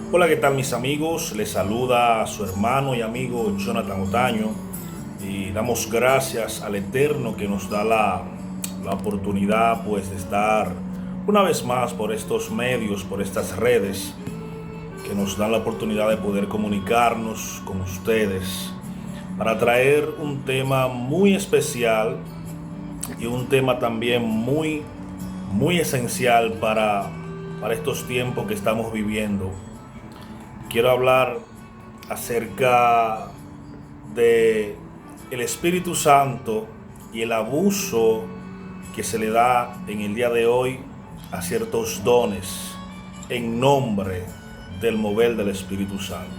Hola, ¿qué tal mis amigos? Les saluda a su hermano y amigo Jonathan Otaño y damos gracias al Eterno que nos da la oportunidad pues de estar una vez más por estos medios, por estas redes que nos dan la oportunidad de poder comunicarnos con ustedes para traer un tema muy especial y un tema también muy esencial para estos tiempos que estamos viviendo. Quiero hablar acerca de el Espíritu Santo y el abuso que se le da en el día de hoy a ciertos dones en nombre del mover del Espíritu Santo.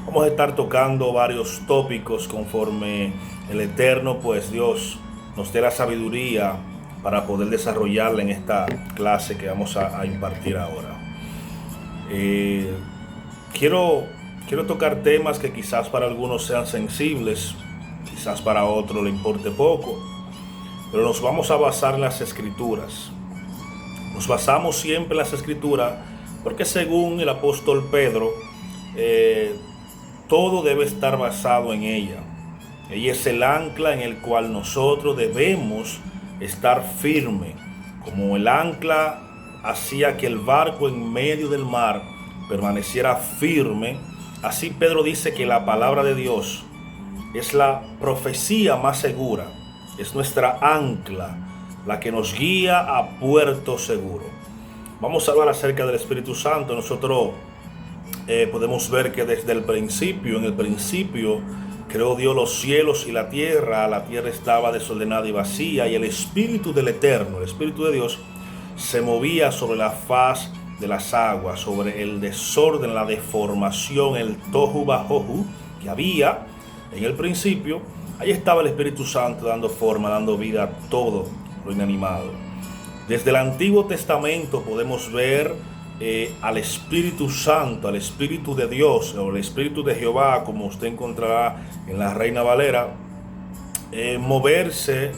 Vamos a estar tocando varios tópicos conforme el Eterno, pues Dios, nos dé la sabiduría para poder desarrollarla en esta clase que vamos a impartir ahora. Eh, quiero tocar temas que quizás para algunos sean sensibles, quizás para otros le importe poco, pero nos vamos a basar en las escrituras. Nos basamos siempre en las escrituras porque según el apóstol Pedro, todo debe estar basado en ella. Ella es el ancla en el cual nosotros debemos estar firme, como el ancla hacía que el barco en medio del mar permaneciera firme. Así Pedro dice que la palabra de Dios es la profecía más segura, es nuestra ancla, la que nos guía a puerto seguro. Vamos a hablar acerca del Espíritu Santo. Nosotros podemos ver que desde el principio, en el principio, creó Dios los cielos y la tierra estaba desordenada y vacía, y el Espíritu del Eterno, el Espíritu de Dios, se movía sobre la faz de las aguas, sobre el desorden, la deformación, el tohu bajohu que había en el principio. Ahí estaba el Espíritu Santo dando forma, dando vida a todo lo inanimado. Desde el Antiguo Testamento podemos ver al Espíritu Santo, al Espíritu de Dios, o el Espíritu de Jehová, como usted encontrará en la Reina Valera, moverse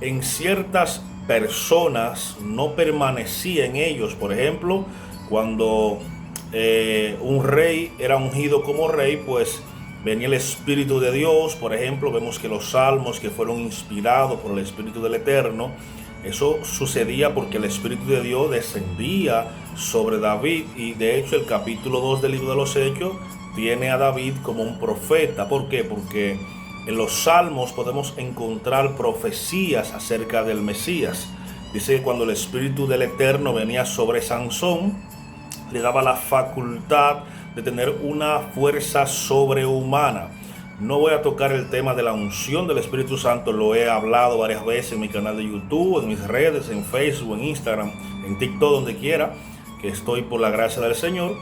en ciertas personas, no permanecía en ellos. Por ejemplo, cuando un rey era ungido como rey, pues venía el Espíritu de Dios. Por ejemplo, vemos que los salmos que fueron inspirados por el Espíritu del Eterno, eso sucedía porque el Espíritu de Dios descendía sobre David, y de hecho el capítulo 2 del libro de los Hechos tiene a David como un profeta. ¿Por qué? Porque en los salmos podemos encontrar profecías acerca del Mesías. Dice que cuando el Espíritu del Eterno venía sobre Sansón, le daba la facultad de tener una fuerza sobrehumana. No voy a tocar el tema de la unción del Espíritu Santo, lo he hablado varias veces en mi canal de YouTube, en mis redes, en Facebook, en Instagram, en TikTok, donde quiera, que estoy por la gracia del Señor.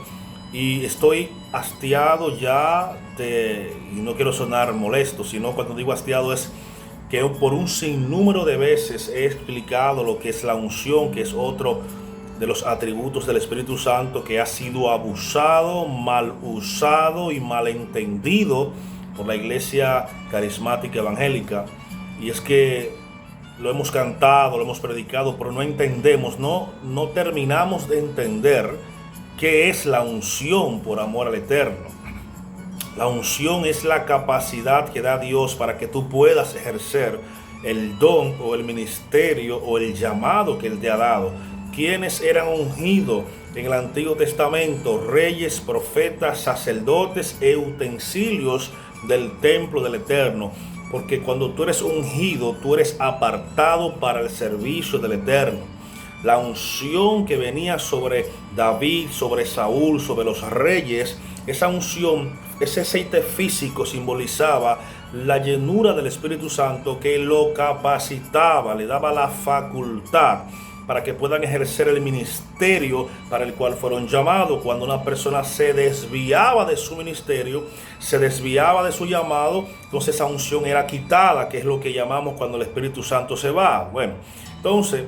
Y estoy hastiado ya y no quiero sonar molesto, sino cuando digo hastiado es que por un sinnúmero de veces he explicado lo que es la unción, que es otro de los atributos del Espíritu Santo que ha sido abusado, mal usado y malentendido por la iglesia carismática evangélica. Y es que lo hemos cantado, lo hemos predicado, pero no entendemos, no terminamos de entender qué es la unción por amor al Eterno. La unción es la capacidad que da Dios para que tú puedas ejercer el don o el ministerio o el llamado que Él te ha dado. ¿Quiénes eran ungidos en el Antiguo Testamento? Reyes, profetas, sacerdotes e utensilios del templo del Eterno. Porque cuando tú eres ungido, tú eres apartado para el servicio del Eterno. La unción que venía sobre David, sobre Saúl, sobre los reyes, esa unción, ese aceite físico simbolizaba la llenura del Espíritu Santo que lo capacitaba, le daba la facultad para que puedan ejercer el ministerio para el cual fueron llamados. Cuando una persona se desviaba de su ministerio, se desviaba de su llamado, entonces esa unción era quitada, que es lo que llamamos cuando el Espíritu Santo se va. Bueno, entonces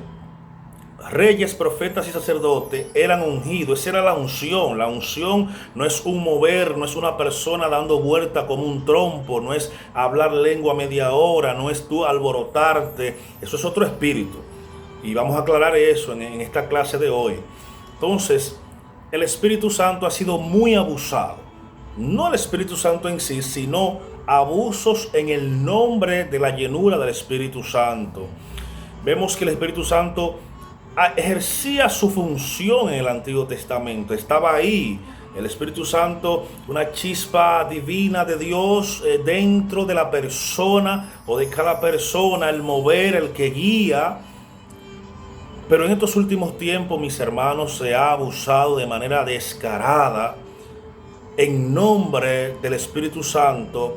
reyes, profetas y sacerdotes eran ungidos. Esa era la unción. La unción no es un mover, no es una persona dando vuelta como un trompo, no es hablar lengua media hora, no es tú alborotarte. Eso es otro espíritu. Y vamos a aclarar eso en esta clase de hoy. Entonces, el Espíritu Santo ha sido muy abusado. No el Espíritu Santo en sí, sino abusos en el nombre de la llenura del Espíritu Santo. Vemos que el Espíritu Santo ejercía su función en el Antiguo Testamento, estaba ahí. El Espíritu Santo, una chispa divina de Dios dentro de la persona o de cada persona, el mover, el que guía. Pero en estos últimos tiempos, mis hermanos, se ha abusado de manera descarada en nombre del Espíritu Santo,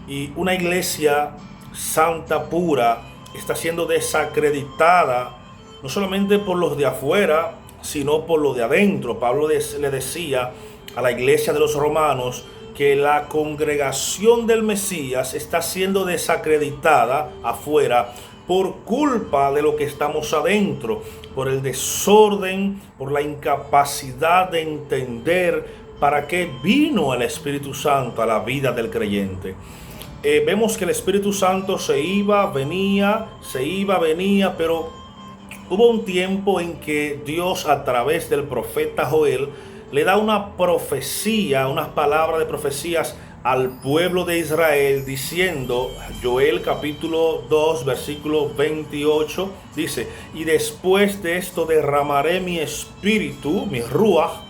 y una iglesia santa, pura, está siendo desacreditada no solamente por los de afuera, sino por los de adentro. Pablo le decía a la iglesia de los romanos que la congregación del Mesías está siendo desacreditada afuera por culpa de lo que estamos adentro, por el desorden, por la incapacidad de entender para qué vino el Espíritu Santo a la vida del creyente. Vemos que el Espíritu Santo se iba, venía, pero hubo un tiempo en que Dios, a través del profeta Joel, le da una profecía, unas palabras de profecías al pueblo de Israel, diciendo, Joel capítulo 2 versículo 28, dice: y después de esto derramaré mi espíritu, mi ruach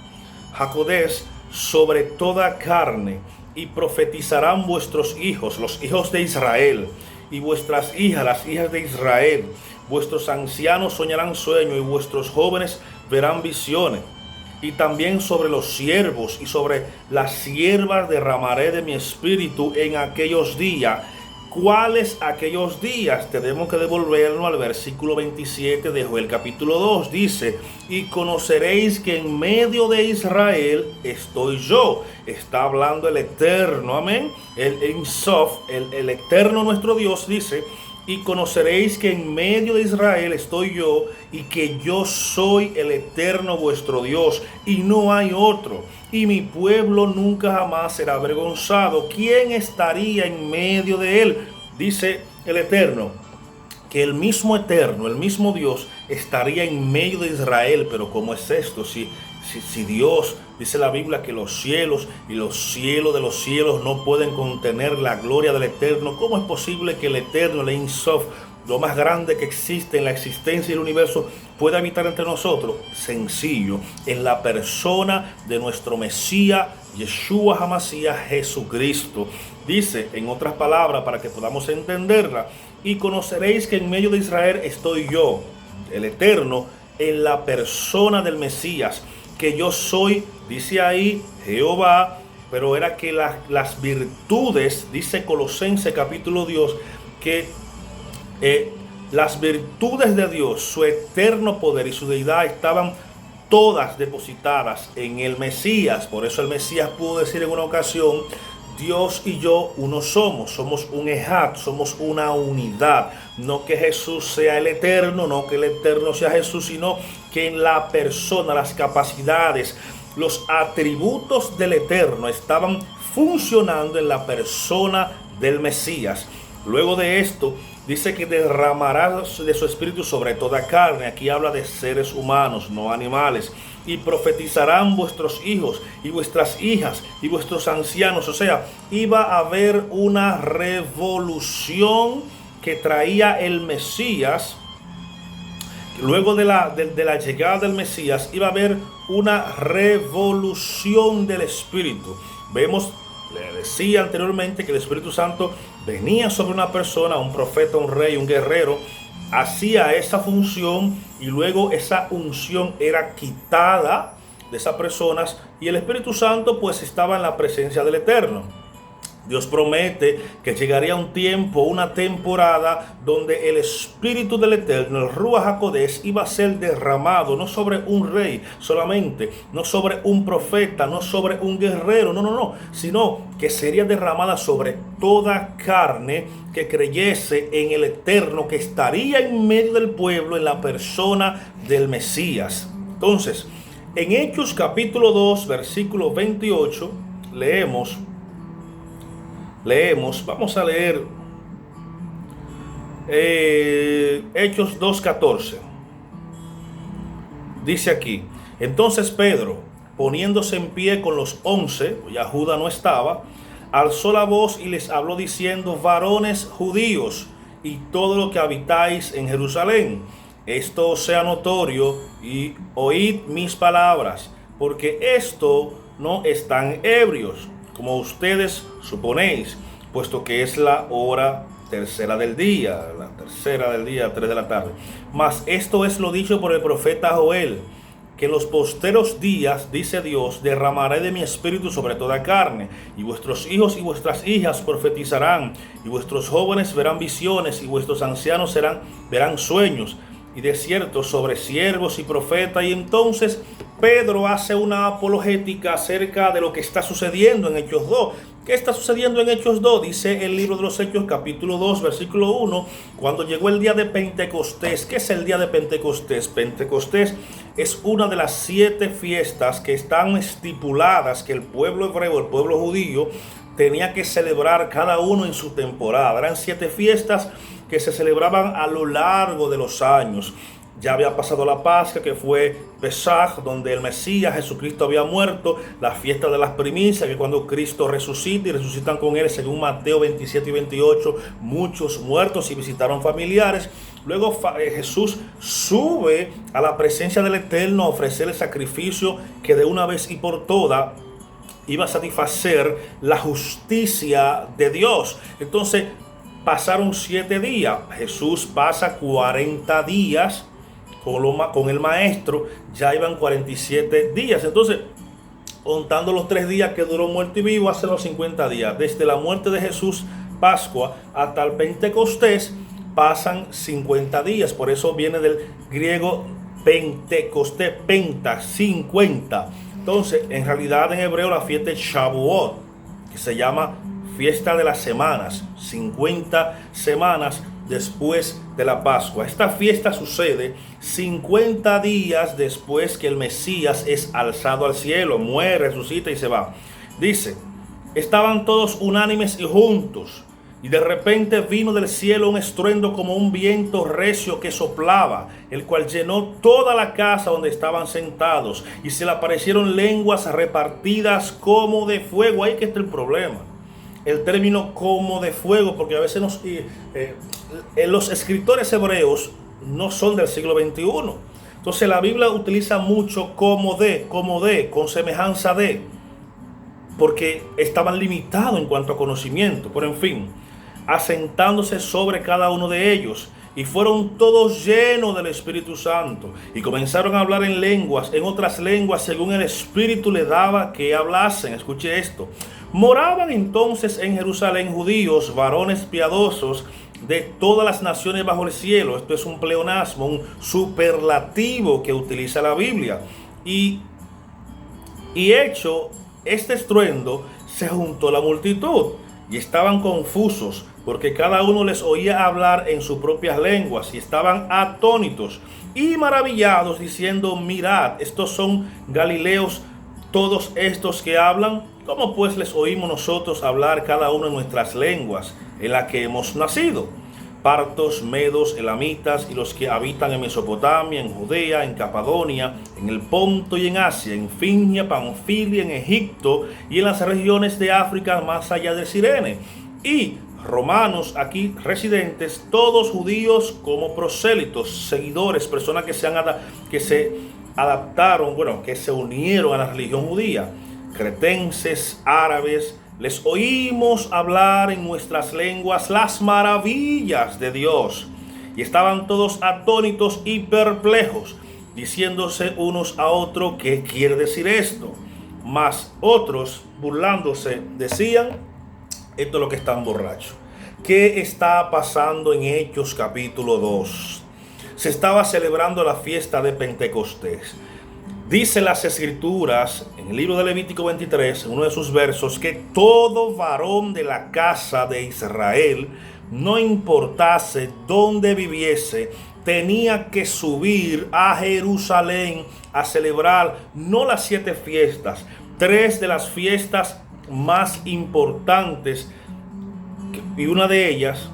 hakodesh, sobre toda carne, y profetizarán vuestros hijos, los hijos de Israel, y vuestras hijas, las hijas de Israel. Vuestros ancianos soñarán sueños, y vuestros jóvenes verán visiones. Y también sobre los siervos y sobre las siervas derramaré de mi espíritu en aquellos días. ¿Cuáles aquellos días? Tenemos que devolvernos al versículo 27 de Joel capítulo 2. Dice: y conoceréis que en medio de Israel estoy yo. Está hablando el Eterno, amén. El Ein Sof, el Eterno nuestro Dios, dice: y conoceréis que en medio de Israel estoy yo, y que yo soy el Eterno vuestro Dios, y no hay otro. Y mi pueblo nunca jamás será avergonzado. ¿Quién estaría en medio de él? Dice el Eterno, que el mismo Eterno, el mismo Dios, estaría en medio de Israel. Pero ¿cómo es esto? Si Dios, dice la Biblia, que los cielos y los cielos de los cielos no pueden contener la gloria del Eterno, ¿cómo es posible que el Eterno, el Ein Sof, lo más grande que existe en la existencia del universo, pueda habitar entre nosotros? Sencillo, en la persona de nuestro Mesías, Yeshua HaMashiach, Jesucristo. Dice, en otras palabras, para que podamos entenderla: y conoceréis que en medio de Israel estoy yo, el Eterno, en la persona del Mesías, que yo soy, dice ahí, Jehová. Pero era que las virtudes, dice Colosenses capítulo 2, que las virtudes de Dios, su eterno poder y su deidad estaban todas depositadas en el Mesías. Por eso el Mesías pudo decir en una ocasión: Dios y yo uno somos un ejad, somos una unidad. No que Jesús sea el Eterno, no que el Eterno sea Jesús, sino que en la persona, las capacidades, los atributos del Eterno estaban funcionando en la persona del Mesías. Luego de esto, dice que derramará de su espíritu sobre toda carne. Aquí habla de seres humanos, no animales. Y profetizarán vuestros hijos y vuestras hijas y vuestros ancianos. O sea, iba a haber una revolución que traía el Mesías. Luego de la llegada del Mesías, iba a haber una revolución del Espíritu. Vemos, le decía anteriormente, que el Espíritu Santo venía sobre una persona, un profeta, un rey, un guerrero, hacía esa función, y luego esa unción era quitada de esas personas, y el Espíritu Santo pues estaba en la presencia del Eterno. Dios promete que llegaría un tiempo, una temporada, donde el Espíritu del Eterno, el Ruach HaKodesh, iba a ser derramado no sobre un rey solamente, no sobre un profeta, no sobre un guerrero, no, sino que sería derramada sobre toda carne que creyese en el Eterno, que estaría en medio del pueblo en la persona del Mesías. Entonces, en Hechos capítulo 2, versículo 28, leemos, vamos a leer Hechos 2:14. Dice aquí: entonces Pedro, poniéndose en pie con los 11, ya Judas no estaba, alzó la voz y les habló diciendo: varones judíos y todo lo que habitáis en Jerusalén, esto os sea notorio y oíd mis palabras, porque esto no están ebrios, como ustedes suponéis, puesto que es la hora tercera del día, 3 de la tarde. Mas esto es lo dicho por el profeta Joel, que en los posteros días, dice Dios, derramaré de mi espíritu sobre toda carne, y vuestros hijos y vuestras hijas profetizarán, y vuestros jóvenes verán visiones, y vuestros ancianos verán sueños, y de cierto sobre siervos y profetas. Y entonces Pedro hace una apologética acerca de lo que está sucediendo en Hechos 2. ¿Qué está sucediendo en Hechos 2? Dice el libro de los Hechos, capítulo 2, versículo 1, cuando llegó el día de Pentecostés. ¿Qué es el día de Pentecostés? Pentecostés es una de las 7 fiestas que están estipuladas que el pueblo hebreo, el pueblo judío, tenía que celebrar cada uno en su temporada. Eran 7 fiestas que se celebraban a lo largo de los años. Ya había pasado la Pascua, que fue Pesaj, donde el Mesías Jesucristo había muerto. La fiesta de las primicias, que cuando Cristo resucita y resucitan con él, según Mateo 27 y 28, muchos muertos y visitaron familiares. Luego Jesús sube a la presencia del Eterno a ofrecer el sacrificio que de una vez y por todas iba a satisfacer la justicia de Dios. Entonces pasaron 7 días. Jesús pasa 40 días con el maestro, ya iban 47 días. Entonces, contando los 3 días que duró muerto y vivo, hacen los 50 días. Desde la muerte de Jesús, Pascua, hasta el Pentecostés, pasan 50 días. Por eso viene del griego Pentecostés, penta, 50. Entonces, en realidad en hebreo la fiesta es Shavuot, que se llama fiesta de las semanas, 50 semanas después de la Pascua. Esta fiesta sucede 50 días después que el Mesías es alzado al cielo, muere, resucita y se va. Dice: estaban todos unánimes y juntos, y de repente vino del cielo un estruendo como un viento recio que soplaba, el cual llenó toda la casa donde estaban sentados, y se le aparecieron lenguas repartidas como de fuego. Ahí que está el problema, el término como de fuego, porque a veces los escritores hebreos no son del siglo XXI. Entonces la Biblia utiliza mucho como de, con semejanza de, porque estaban limitados en cuanto a conocimiento. Pero en fin, asentándose sobre cada uno de ellos, y fueron todos llenos del Espíritu Santo, y comenzaron a hablar en lenguas, en otras lenguas, según el Espíritu le daba que hablasen. Escuche esto: moraban entonces en Jerusalén judíos, varones piadosos de todas las naciones bajo el cielo. Esto es un pleonasmo, un superlativo que utiliza la Biblia. Y hecho este estruendo, se juntó la multitud, y estaban confusos, porque cada uno les oía hablar en sus propias lenguas, y estaban atónitos y maravillados, diciendo: mirad, estos son galileos todos estos que hablan. ¿Cómo pues les oímos nosotros hablar cada uno en nuestras lenguas en las que hemos nacido? Partos, medos, elamitas y los que habitan en Mesopotamia, en Judea, en Capadonia, en el Ponto y en Asia, en Frigia, Panfilia, en Egipto y en las regiones de África más allá de Cirene, y romanos aquí residentes, todos judíos como prosélitos, seguidores, personas que se adaptaron, que se unieron a la religión judía, cretenses, árabes. Les oímos hablar en nuestras lenguas las maravillas de Dios. Y estaban todos atónitos y perplejos, diciéndose unos a otros: ¿qué quiere decir esto? Mas otros, burlándose, decían: esto es lo que están borrachos. ¿Qué está pasando en Hechos capítulo 2? Se estaba celebrando la fiesta de Pentecostés. Dice las Escrituras en el libro de Levítico 23, en uno de sus versos, que todo varón de la casa de Israel, no importase dónde viviese, tenía que subir a Jerusalén a celebrar no las 7 fiestas, 3 de las fiestas más importantes, y una de ellas,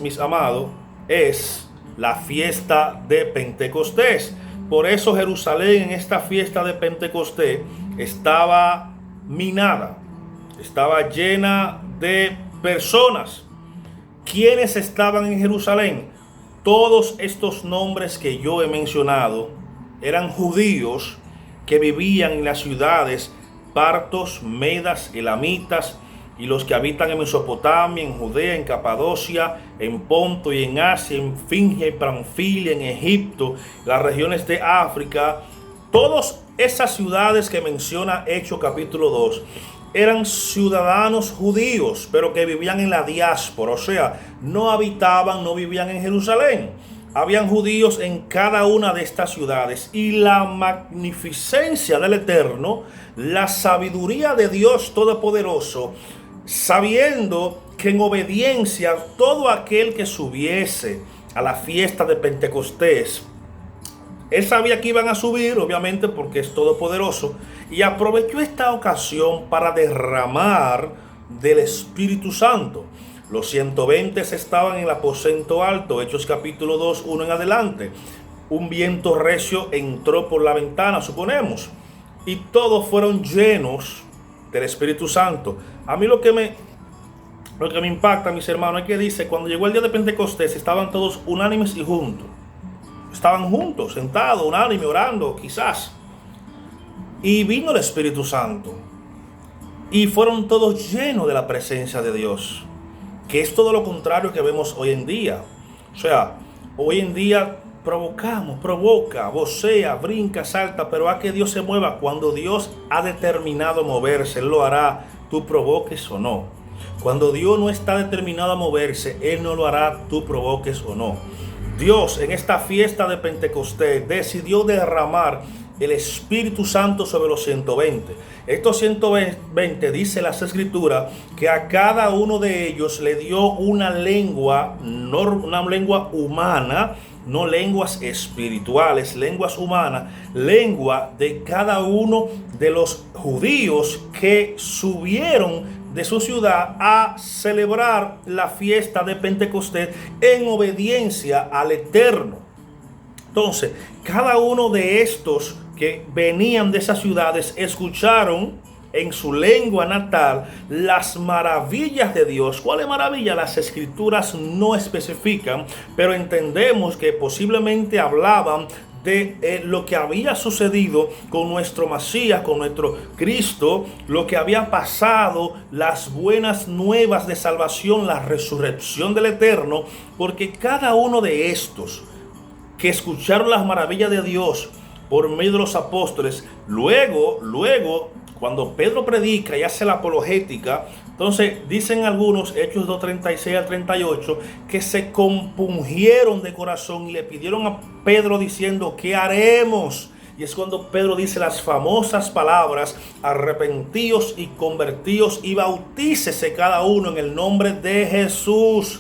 mis amados, es la fiesta de Pentecostés. Por eso Jerusalén en esta fiesta de Pentecostés estaba minada, estaba llena de personas. ¿Quiénes estaban en Jerusalén? Todos estos nombres que yo he mencionado eran judíos que vivían en las ciudades partos, medas, elamitas, y los que habitan en Mesopotamia, en Judea, en Capadocia, en Ponto y en Asia, en Fingia y Panfilia, en Egipto, las regiones de África. Todas esas ciudades que menciona Hechos capítulo 2 eran ciudadanos judíos, pero que vivían en la diáspora, o sea, no vivían en Jerusalén. Habían judíos en cada una de estas ciudades, y la magnificencia del Eterno, la sabiduría de Dios Todopoderoso, sabiendo que en obediencia todo aquel que subiese a la fiesta de Pentecostés, él sabía que iban a subir, obviamente, porque es todopoderoso, y aprovechó esta ocasión para derramar del Espíritu Santo. Los 120 estaban en el aposento alto, Hechos capítulo 2, 1 en adelante. Un viento recio entró por la ventana, suponemos, y todos fueron llenos del Espíritu Santo. A mí lo que me impacta, mis hermanos, es que dice, cuando llegó el día de Pentecostés, estaban todos unánimes y juntos. Estaban juntos, sentados, unánimes, orando, quizás. Y vino el Espíritu Santo. Y fueron todos llenos de la presencia de Dios. Que es todo lo contrario que vemos hoy en día. O sea, hoy en día provoca, vocea, brinca, salta, pero a que Dios se mueva. Cuando Dios ha determinado moverse, Él lo hará, tú provoques o no. Cuando Dios no está determinado a moverse, Él no lo hará, tú provoques o no. Dios en esta fiesta de Pentecostés decidió derramar el Espíritu Santo sobre los 120. Estos 120, dice las Escrituras, que a cada uno de ellos le dio una lengua, no una lengua humana, no lenguas espirituales, lenguas humanas, lengua de cada uno de los judíos que subieron de su ciudad a celebrar la fiesta de Pentecostés en obediencia al Eterno. Entonces, cada uno de estos que venían de esas ciudades escucharon en su lengua natal las maravillas de Dios. ¿Cuáles maravillas? Las Escrituras no especifican, pero entendemos que posiblemente hablaban de lo que había sucedido con nuestro Mesías, con nuestro Cristo, lo que había pasado, las buenas nuevas de salvación, la resurrección del Eterno, porque cada uno de estos que escucharon las maravillas de Dios por medio de los apóstoles, luego, cuando Pedro predica y hace la apologética, entonces dicen algunos, Hechos 2:36 al 38, que se compungieron de corazón y le pidieron a Pedro diciendo, ¿qué haremos? Y es cuando Pedro dice las famosas palabras, arrepentíos y convertíos y bautícese cada uno en el nombre de Jesús,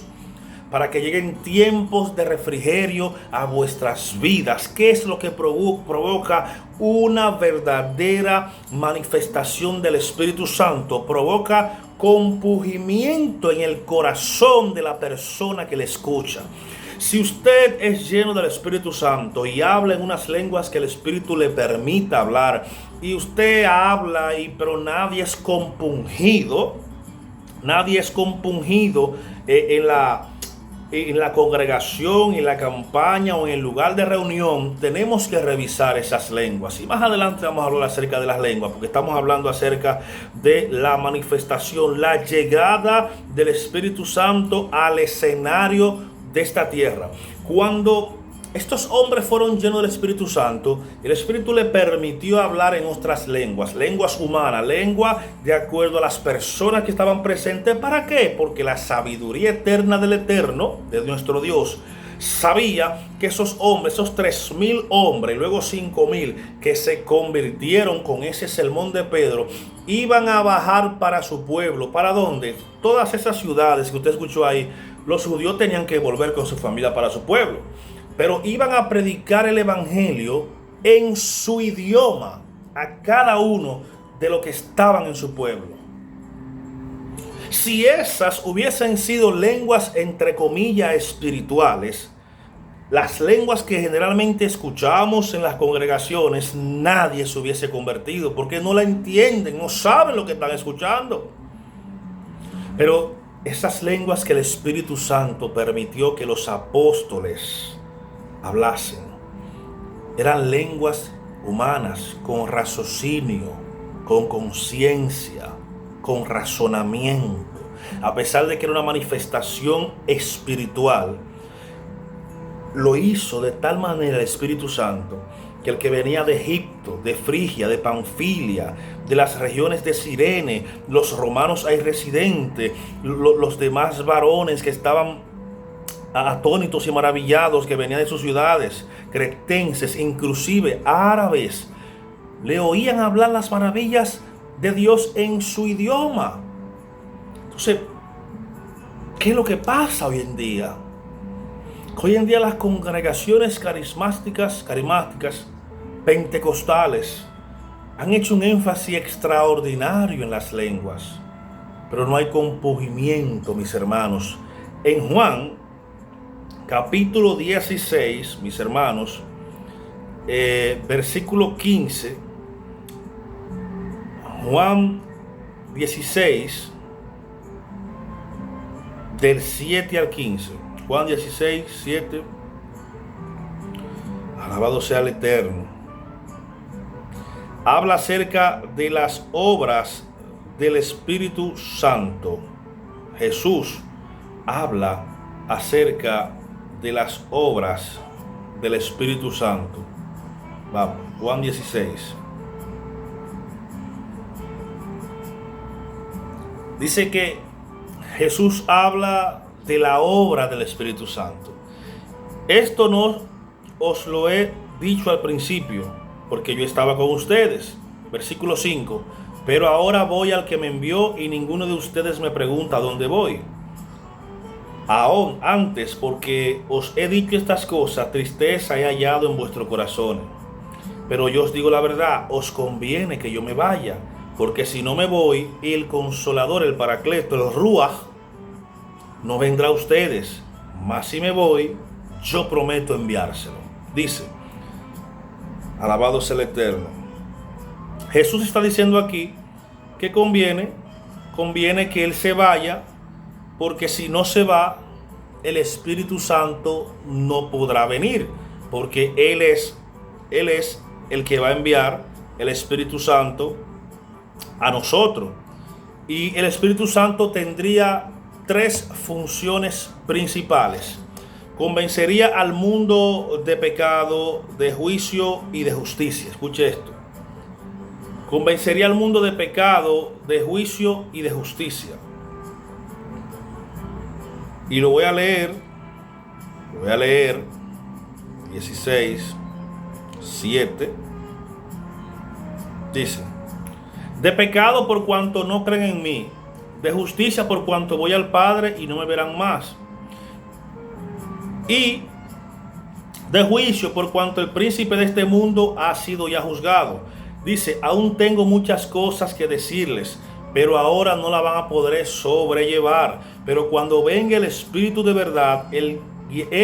para que lleguen tiempos de refrigerio a vuestras vidas. ¿Qué es lo que provoca una verdadera manifestación del Espíritu Santo? Provoca compungimiento en el corazón de la persona que le escucha. Si usted es lleno del Espíritu Santo y habla en unas lenguas que el Espíritu le permita hablar, y usted habla, pero nadie es compungido en la congregación, en la campaña o en el lugar de reunión, tenemos que revisar esas lenguas. Y más adelante vamos a hablar acerca de las lenguas, porque estamos hablando acerca de la manifestación, la llegada del Espíritu Santo al escenario de esta tierra. Cuando estos hombres fueron llenos del Espíritu Santo, el Espíritu le permitió hablar en otras lenguas, lenguas humanas, lengua de acuerdo a las personas que estaban presentes. ¿Para qué? Porque la sabiduría eterna del Eterno, de nuestro Dios, sabía que esos hombres, esos 3,000 hombres, y luego 5,000 que se convirtieron con ese sermón de Pedro, iban a bajar para su pueblo. ¿Para dónde? Todas esas ciudades que usted escuchó ahí, los judíos tenían que volver con su familia para su pueblo, pero iban a predicar el evangelio en su idioma a cada uno de los que estaban en su pueblo. Si esas hubiesen sido lenguas entre comillas espirituales, las lenguas que generalmente escuchamos en las congregaciones, nadie se hubiese convertido porque no la entienden, no saben lo que están escuchando. Pero esas lenguas que el Espíritu Santo permitió que los apóstoles hablasen, eran lenguas humanas, con raciocinio, con conciencia, con razonamiento. A pesar de que era una manifestación espiritual, lo hizo de tal manera el Espíritu Santo que el que venía de Egipto, de Frigia, de Panfilia, de las regiones de Cirene, los romanos ahí residentes, los demás varones que estaban atónitos y maravillados, que venían de sus ciudades, cretenses, inclusive árabes, le oían hablar las maravillas de Dios en su idioma. Entonces, ¿qué es lo que pasa hoy en día? Hoy en día las congregaciones carismáticas, pentecostales, han hecho un énfasis extraordinario en las lenguas, pero no hay compugimiento, mis hermanos. En Juan, capítulo 16, mis hermanos, versículo 15, Juan 16, del 7 al 15. Juan 16, 7. Alabado sea el Eterno. Habla acerca de las obras del Espíritu Santo. Jesús habla acerca de las obras del Espíritu Santo. Vamos, Juan 16. Dice que Jesús habla de la obra del Espíritu Santo. Esto no os lo he dicho al principio, porque yo estaba con ustedes. Versículo 5. Pero ahora voy al que me envió y ninguno de ustedes me pregunta dónde voy. Aún antes, porque os he dicho estas cosas, tristeza he hallado en vuestro corazón. Pero yo os digo la verdad, os conviene que yo me vaya, porque si no me voy, el Consolador, el Paracleto, el Ruach, no vendrá a ustedes, mas si me voy, yo prometo enviárselo. Dice, alabado sea el Eterno. Jesús está diciendo aquí que conviene que Él se vaya, porque si no se va, el Espíritu Santo no podrá venir, porque Él es el que va a enviar el Espíritu Santo a nosotros. Y el Espíritu Santo tendría tres funciones principales. Convencería al mundo de pecado, de juicio y de justicia. Escuche esto. Convencería al mundo de pecado, de juicio y de justicia. Y lo voy a leer 16, 7. Dice: de pecado por cuanto no creen en mí, de justicia por cuanto voy al Padre y no me verán más, y de juicio por cuanto el príncipe de este mundo ha sido ya juzgado. Dice: aún tengo muchas cosas que decirles, pero ahora no la van a poder sobrellevar. Pero cuando venga el Espíritu de verdad, Él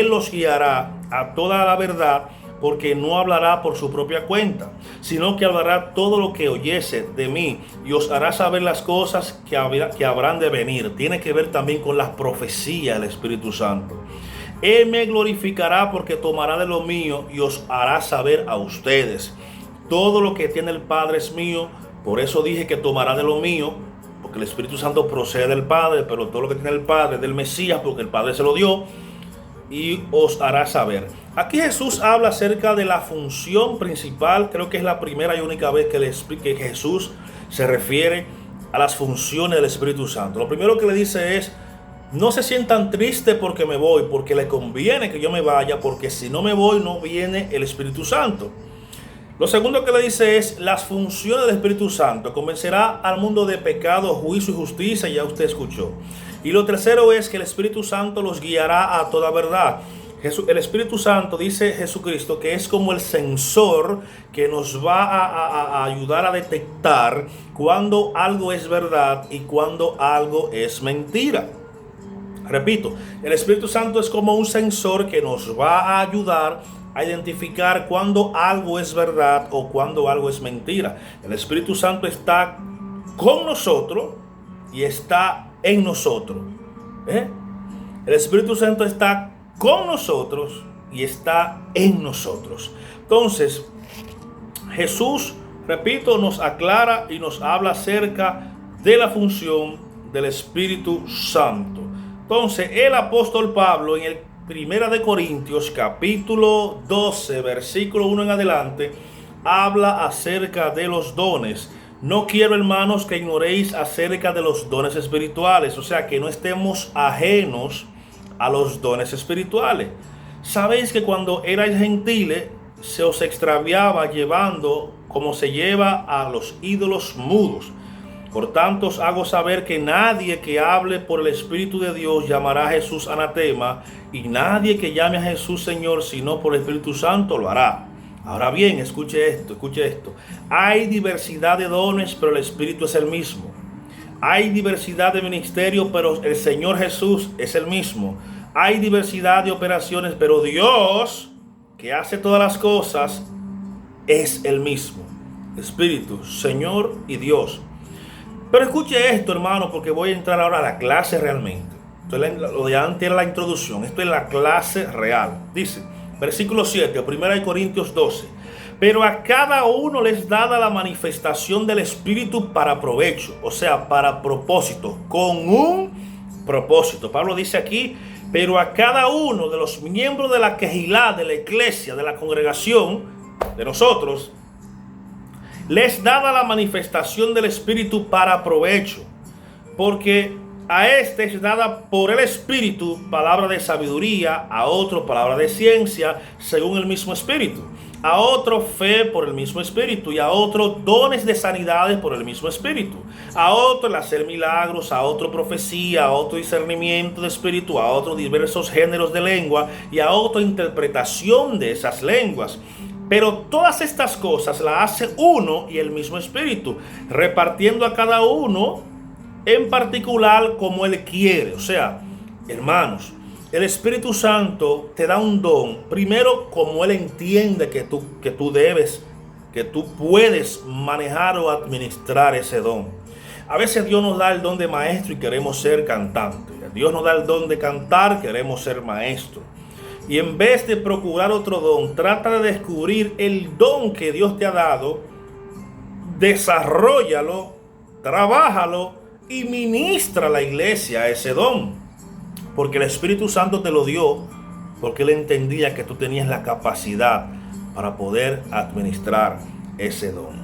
los guiará a toda la verdad, porque no hablará por su propia cuenta, sino que hablará todo lo que oyese de mí y os hará saber las cosas que habrán de venir. Tiene que ver también con las profecías del Espíritu Santo. Él me glorificará porque tomará de lo mío y os hará saber a ustedes. Todo lo que tiene el Padre es mío, por eso dije que tomará de lo mío, porque el Espíritu Santo procede del Padre, pero todo lo que tiene el Padre es del Mesías, porque el Padre se lo dio, y os hará saber. Aquí Jesús habla acerca de la función principal. Creo que es la primera y única vez que Jesús se refiere a las funciones del Espíritu Santo. Lo primero que le dice es: no se sientan tristes porque me voy, porque les conviene que yo me vaya, porque si no me voy no viene el Espíritu Santo. Lo segundo que le dice es las funciones del Espíritu Santo. Convencerá al mundo de pecado, juicio y justicia, ya usted escuchó. Y lo tercero es que el Espíritu Santo los guiará a toda verdad. El Espíritu Santo, dice Jesucristo, que es como el sensor que nos va a ayudar a detectar cuando algo es verdad y cuando algo es mentira. Repito, el Espíritu Santo es como un sensor que nos va a ayudar a identificar cuando algo es verdad o cuando algo es mentira. El Espíritu Santo está con nosotros y está en nosotros. El Espíritu Santo está con nosotros y está en nosotros. Entonces, Jesús, repito, nos aclara y nos habla acerca de la función del Espíritu Santo. Entonces, el apóstol Pablo en el 1 de Corintios capítulo 12, versículo 1 en adelante, habla acerca de los dones. No quiero, hermanos, que ignoréis acerca de los dones espirituales, o sea, que no estemos ajenos a los dones espirituales. Sabéis que cuando erais gentiles, se os extraviaba llevando como se lleva a los ídolos mudos. Por tanto, os hago saber que nadie que hable por el Espíritu de Dios llamará a Jesús anatema, y nadie que llame a Jesús Señor, sino por el Espíritu Santo, lo hará. Ahora bien, escuche esto. Hay diversidad de dones, pero el Espíritu es el mismo. Hay diversidad de ministerios, pero el Señor Jesús es el mismo. Hay diversidad de operaciones, pero Dios, que hace todas las cosas, es el mismo. Espíritu, Señor y Dios. Pero escuche esto, hermano, porque voy a entrar ahora a la clase realmente. Lo de antes era la introducción, esto es la clase real. Dice, versículo 7, 1 Corintios 12. Pero a cada uno les dada la manifestación del Espíritu para provecho, o sea, para propósito, con un propósito. Pablo dice aquí, pero a cada uno de los miembros de la quejilá, de la iglesia, de la congregación, de nosotros, les dada la manifestación del Espíritu para provecho, porque a este es dada por el Espíritu palabra de sabiduría, a otro palabra de ciencia, según el mismo Espíritu, a otro fe por el mismo Espíritu, y a otro dones de sanidades por el mismo Espíritu, a otro el hacer milagros, a otro profecía, a otro discernimiento de espíritu, a otro diversos géneros de lengua, y a otro interpretación de esas lenguas. Pero todas estas cosas las hace uno y el mismo Espíritu, repartiendo a cada uno en particular como Él quiere. O sea, hermanos, el Espíritu Santo te da un don, primero como Él entiende que tú puedes manejar o administrar ese don. A veces Dios nos da el don de maestro y queremos ser cantantes. Dios nos da el don de cantar, queremos ser maestros. Y en vez de procurar otro don, trata de descubrir el don que Dios te ha dado, desarróllalo, trabájalo y ministra a la iglesia ese don. Porque el Espíritu Santo te lo dio, porque Él entendía que tú tenías la capacidad para poder administrar ese don.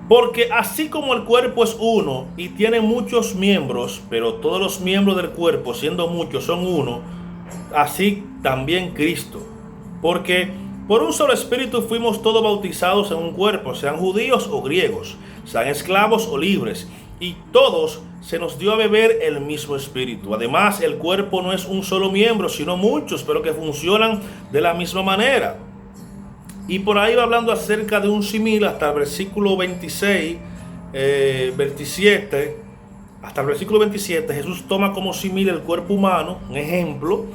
Porque así como el cuerpo es uno y tiene muchos miembros, pero todos los miembros del cuerpo, siendo muchos, son uno, así también Cristo. Porque por un solo Espíritu fuimos todos bautizados en un cuerpo, sean judíos o griegos, sean esclavos o libres, y todos se nos dio a beber el mismo Espíritu. Además, el cuerpo no es un solo miembro, sino muchos, pero que funcionan de la misma manera. Y por ahí va hablando acerca de un símil hasta el versículo 26, 27. Hasta el versículo 27, Jesús toma como símil el cuerpo humano, un ejemplo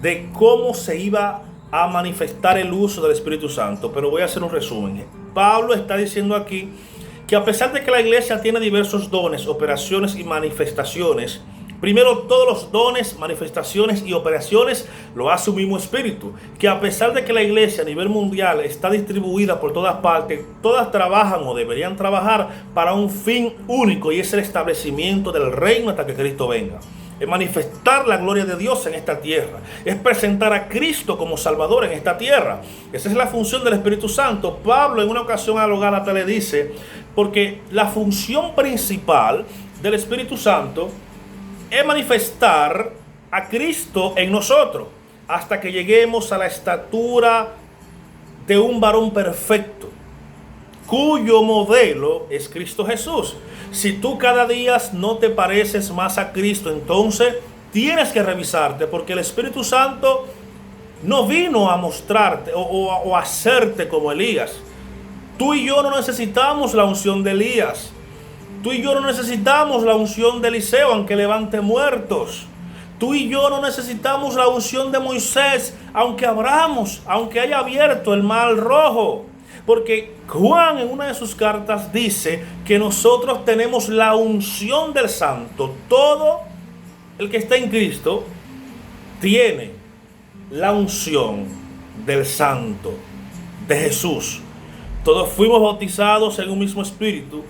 de cómo se iba a manifestar el uso del Espíritu Santo. Pero voy a hacer un resumen. Pablo está diciendo aquí que a pesar de que la iglesia tiene diversos dones, operaciones y manifestaciones, primero todos los dones, manifestaciones y operaciones lo hace un mismo Espíritu. Que a pesar de que la iglesia a nivel mundial está distribuida por todas partes, todas trabajan o deberían trabajar para un fin único, y es el establecimiento del reino hasta que Cristo venga. Es manifestar la gloria de Dios en esta tierra. Es presentar a Cristo como Salvador en esta tierra. Esa es la función del Espíritu Santo. Pablo en una ocasión a los Gálatas le dice, porque la función principal del Espíritu Santo es manifestar a Cristo en nosotros, hasta que lleguemos a la estatura de un varón perfecto, cuyo modelo es Cristo Jesús. Si tú cada día no te pareces más a Cristo, entonces tienes que revisarte, porque el Espíritu Santo no vino a mostrarte o a hacerte como Elías. Tú y yo no necesitamos la unción de Elías. Tú y yo no necesitamos la unción de Eliseo, aunque levante muertos. Tú y yo no necesitamos la unción de Moisés, aunque aunque haya abierto el mar rojo. Porque Juan en una de sus cartas dice que nosotros tenemos la unción del Santo. Todo el que está en Cristo tiene la unción del Santo, de Jesús. Todos fuimos bautizados en un mismo espíritu.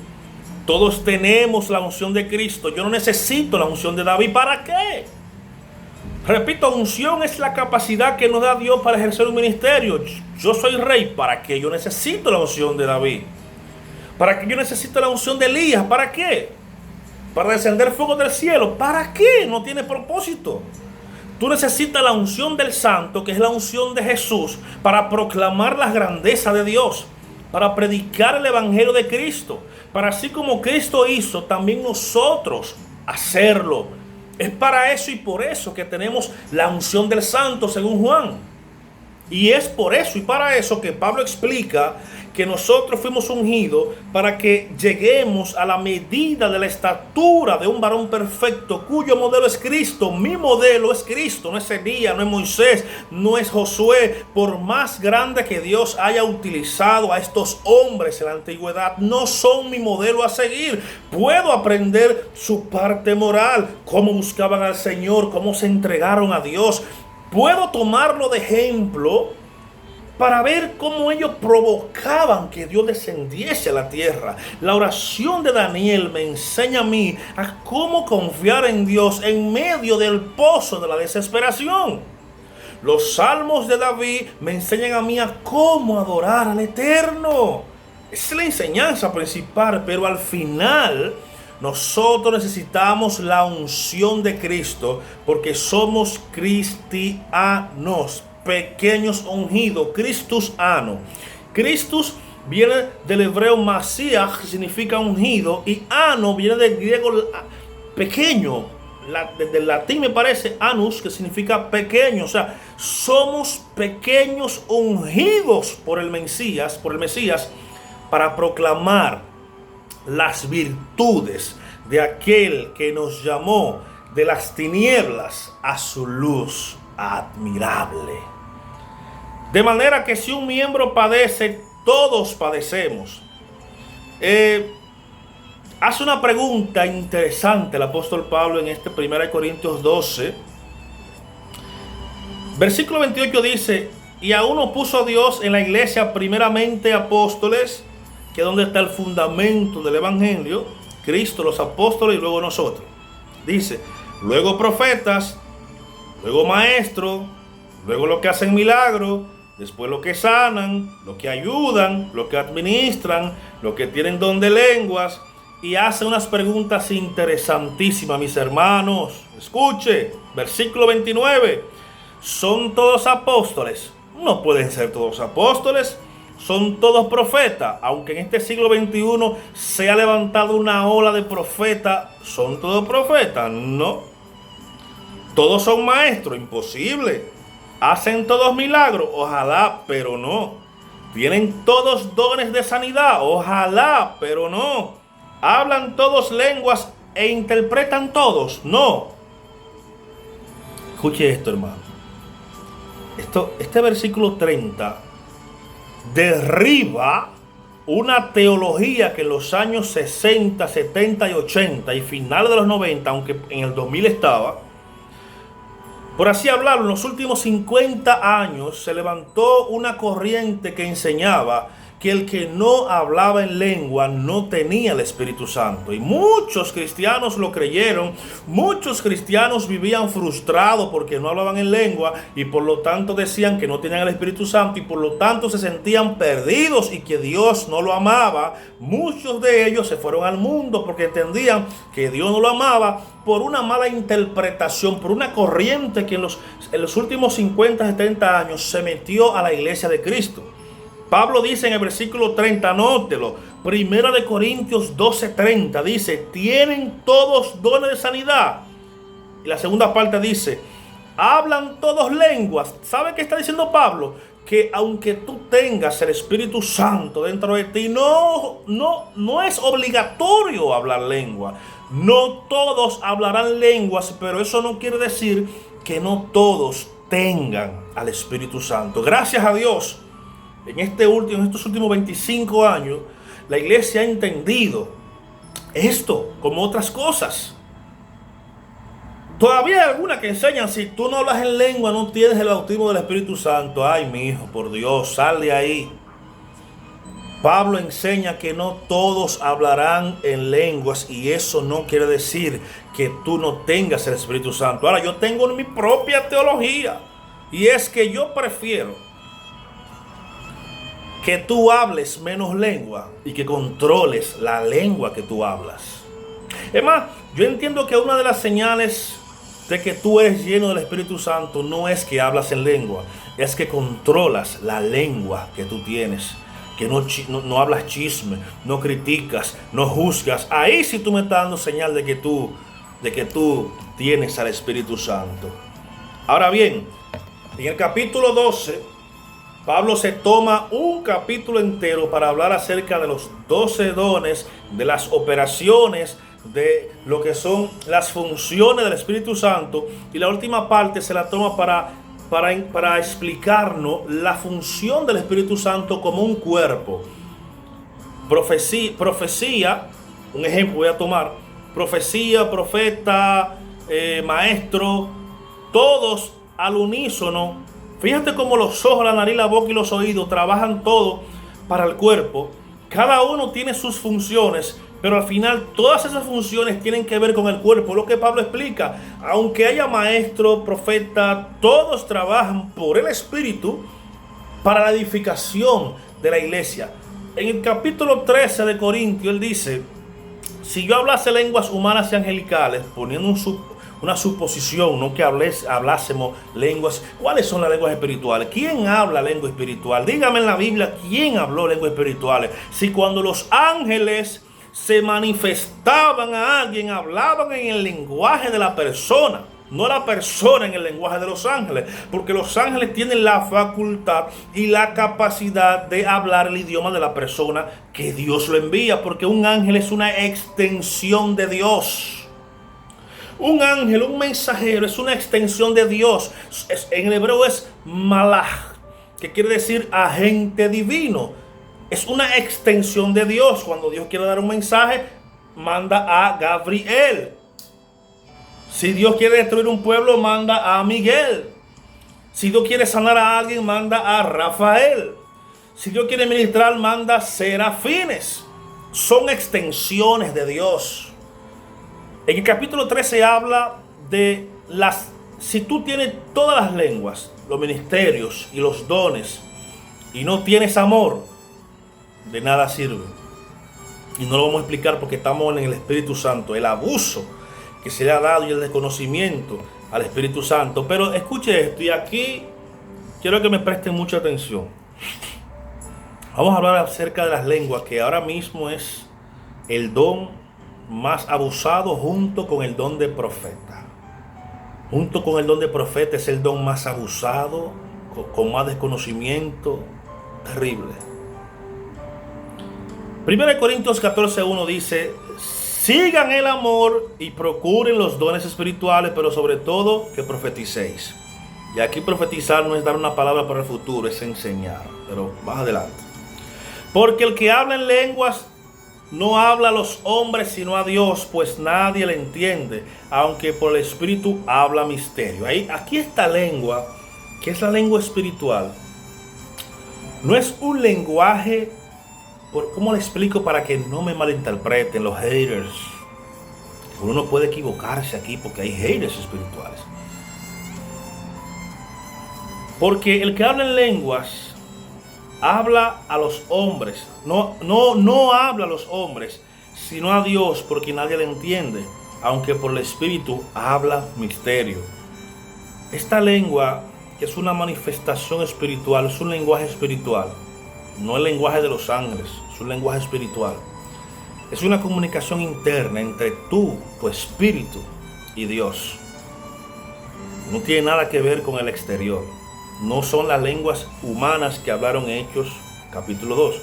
Todos tenemos la unción de Cristo. Yo no necesito la unción de David. ¿Para qué? Repito, unción es la capacidad que nos da Dios para ejercer un ministerio. Yo soy rey. ¿Para qué yo necesito la unción de David? ¿Para qué yo necesito la unción de Elías? ¿Para qué? ¿Para descender fuego del cielo? ¿Para qué? No tiene propósito. Tú necesitas la unción del Santo, que es la unción de Jesús, para proclamar la grandeza de Dios, para predicar el Evangelio de Cristo, para así como Cristo hizo, también nosotros hacerlo. Es para eso y por eso que tenemos la unción del Santo, según Juan. Y es por eso y para eso que Pablo explica que nosotros fuimos ungidos para que lleguemos a la medida de la estatura de un varón perfecto, cuyo modelo es Cristo. Mi modelo es Cristo, no es Elías, no es Moisés, no es Josué. Por más grande que Dios haya utilizado a estos hombres en la antigüedad, no son mi modelo a seguir. Puedo aprender su parte moral, cómo buscaban al Señor, cómo se entregaron a Dios. Puedo tomarlo de ejemplo para ver cómo ellos provocaban que Dios descendiese a la tierra. La oración de Daniel me enseña a mí a cómo confiar en Dios en medio del pozo de la desesperación. Los salmos de David me enseñan a mí a cómo adorar al Eterno. Esa es la enseñanza principal, pero al final nosotros necesitamos la unción de Cristo porque somos cristianos, pequeños ungidos, Christus ano. Christus viene del hebreo Masías, que significa ungido, y ano viene del griego pequeño. Del latín me parece anus, que significa pequeño. O sea, somos pequeños ungidos por el Mesías, para proclamar las virtudes de aquel que nos llamó de las tinieblas a su luz admirable. De manera que si un miembro padece, todos padecemos. Hace una pregunta interesante el apóstol Pablo en este 1 Corintios 12. Versículo 28 dice: y a uno puso Dios en la iglesia primeramente apóstoles, que es donde está el fundamento del evangelio, Cristo, los apóstoles y luego nosotros. Dice, luego profetas, luego maestros, luego los que hacen milagros, después los que sanan, los que ayudan, los que administran, los que tienen don de lenguas. Y hace unas preguntas interesantísimas, mis hermanos. Escuche, versículo 29. ¿Son todos apóstoles? No pueden ser todos apóstoles. ¿Son todos profetas? Aunque en este siglo XXI se ha levantado una ola de profetas, ¿son todos profetas? No. ¿Todos son maestros? Imposible. ¿Hacen todos milagros? Ojalá, pero no. ¿Tienen todos dones de sanidad? Ojalá, pero no. ¿Hablan todos lenguas e interpretan todos? No. Escuche esto, hermano. Este versículo 30 derriba una teología que en los años 60, 70 y 80 y finales de los 90, aunque en el 2000 estaba, por así hablarlo, en los últimos 50 años se levantó una corriente que enseñaba que el que no hablaba en lengua no tenía el Espíritu Santo. Y muchos cristianos lo creyeron. Muchos cristianos vivían frustrados porque no hablaban en lengua y por lo tanto decían que no tenían el Espíritu Santo y por lo tanto se sentían perdidos y que Dios no lo amaba. Muchos de ellos se fueron al mundo porque entendían que Dios no lo amaba por una mala interpretación, por una corriente que en los últimos 50, 70 años se metió a la iglesia de Cristo. Pablo dice en el versículo 30, anótelo, 1 Corintios 12:30, dice, ¿tienen todos dones de sanidad? Y la segunda parte dice, ¿hablan todos lenguas? ¿Sabe qué está diciendo Pablo? que aunque tú tengas el Espíritu Santo dentro de ti, no es obligatorio hablar lengua. No todos hablarán lenguas, pero eso no quiere decir que no todos tengan al Espíritu Santo. Gracias a Dios, en estos últimos 25 años, la iglesia ha entendido esto como otras cosas. Todavía hay algunas que enseñan, si tú no hablas en lengua, no tienes el bautismo del Espíritu Santo. Ay, mi hijo, por Dios, sal de ahí. Pablo enseña que no todos hablarán en lenguas, y eso no quiere decir que tú no tengas el Espíritu Santo. Ahora, yo tengo mi propia teología, y es que yo prefiero que tú hables menos lengua y que controles la lengua que tú hablas. Es más, yo entiendo que una de las señales de que tú eres lleno del Espíritu Santo no es que hablas en lengua, es que controlas la lengua que tú tienes. Que no hablas chisme, no criticas, no juzgas. Ahí sí tú me estás dando señal de que tú tienes al Espíritu Santo. Ahora bien, en el capítulo 12, Pablo se toma un capítulo entero para hablar acerca de los 12 dones, de las operaciones, de lo que son las funciones del Espíritu Santo. Y la última parte se la toma para explicarnos la función del Espíritu Santo como un cuerpo. Profecía, un ejemplo voy a tomar. Profecía, profeta, maestro, todos al unísono. Fíjate cómo los ojos, la nariz, la boca y los oídos trabajan todos para el cuerpo. Cada uno tiene sus funciones, pero al final todas esas funciones tienen que ver con el cuerpo. Lo que Pablo explica, aunque haya maestro, profeta, todos trabajan por el Espíritu para la edificación de la iglesia. En el capítulo 13 de Corintios, él dice, si yo hablase lenguas humanas y angelicales, poniendo una suposición, no que hablásemos lenguas. ¿Cuáles son las lenguas espirituales? ¿Quién habla lengua espiritual? Dígame en la Biblia, ¿quién habló lenguas espirituales? Si cuando los ángeles se manifestaban a alguien, hablaban en el lenguaje de la persona, no la persona en el lenguaje de los ángeles, porque los ángeles tienen la facultad y la capacidad de hablar el idioma de la persona que Dios lo envía, porque un ángel es una extensión de Dios. Un ángel, un mensajero, es una extensión de Dios. En hebreo es malach, que quiere decir agente divino. Es una extensión de Dios. Cuando Dios quiere dar un mensaje, manda a Gabriel. Si Dios quiere destruir un pueblo, manda a Miguel. Si Dios quiere sanar a alguien, manda a Rafael. Si Dios quiere ministrar, manda a serafines. Son extensiones de Dios. En el capítulo 13 habla de si tú tienes todas las lenguas, los ministerios y los dones, y no tienes amor, de nada sirve. Y no lo vamos a explicar porque estamos en el Espíritu Santo, el abuso que se le ha dado y el desconocimiento al Espíritu Santo. Pero escuche esto, y aquí quiero que me presten mucha atención. Vamos a hablar acerca de las lenguas, que ahora mismo es el don más abusado junto con el don de profeta. Junto con el don de profeta es el don más abusado, con más desconocimiento, terrible. 1 Corintios 14:1 dice, sigan el amor y procuren los dones espirituales, pero sobre todo que profeticéis. Y aquí profetizar no es dar una palabra para el futuro, es enseñar. Pero más adelante. Porque el que habla en lenguas no habla a los hombres sino a Dios, pues nadie le entiende, aunque por el Espíritu habla misterio. Aquí esta lengua, que es la lengua espiritual, no es un lenguaje, ¿cómo le explico para que no me malinterpreten los haters? Uno no puede equivocarse aquí porque hay haters espirituales. Porque el que habla en lenguas habla a los hombres, no habla a los hombres, sino a Dios, porque nadie le entiende, aunque por el Espíritu habla misterio. Esta lengua es una manifestación espiritual, es un lenguaje espiritual, no el lenguaje de los ángeles, es un lenguaje espiritual. Es una comunicación interna entre tu espíritu y Dios. No tiene nada que ver con el exterior. no son las lenguas humanas que hablaron en Hechos capítulo 2.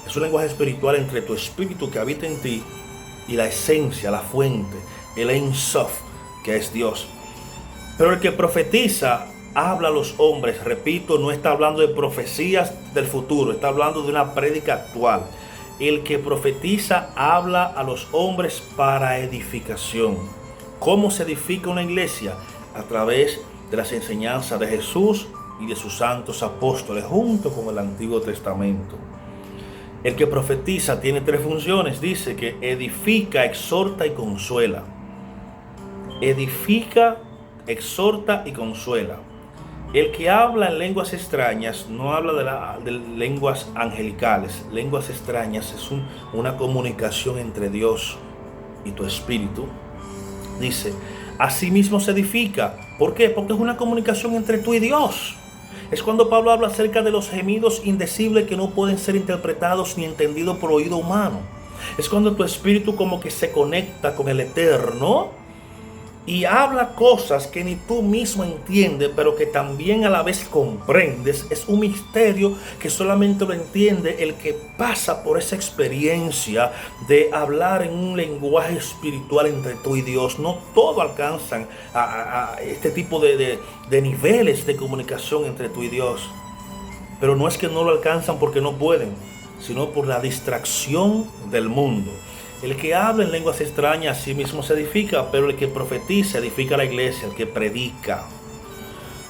Es un lenguaje espiritual entre tu espíritu que habita en ti y la esencia, la fuente, el Ein Sof, que es Dios. Pero el que profetiza habla a los hombres, repito, no está hablando de profecías del futuro, está hablando de una prédica actual. El que profetiza habla a los hombres para edificación. ¿Cómo se edifica una iglesia? A través de las enseñanzas de Jesús y de sus santos apóstoles, junto con el Antiguo Testamento. El que profetiza tiene 3 funciones. Dice que edifica, exhorta y consuela. Edifica, exhorta y consuela. El que habla en lenguas extrañas no habla de lenguas angelicales. Lenguas extrañas es una comunicación entre Dios y tu espíritu. Dice, asimismo se edifica. ¿Por qué? Porque es una comunicación entre tú y Dios. Es cuando Pablo habla acerca de los gemidos indecibles que no pueden ser interpretados ni entendidos por oído humano. Es cuando tu espíritu como que se conecta con el Eterno y habla cosas que ni tú mismo entiendes, pero que también a la vez comprendes. Es un misterio que solamente lo entiende el que pasa por esa experiencia de hablar en un lenguaje espiritual entre tú y Dios. No todos alcanzan a este tipo de niveles de comunicación entre tú y Dios. Pero no es que no lo alcanzan porque no pueden, sino por la distracción del mundo. El que habla en lenguas extrañas a sí mismo se edifica, pero el que profetiza edifica la iglesia, el que predica.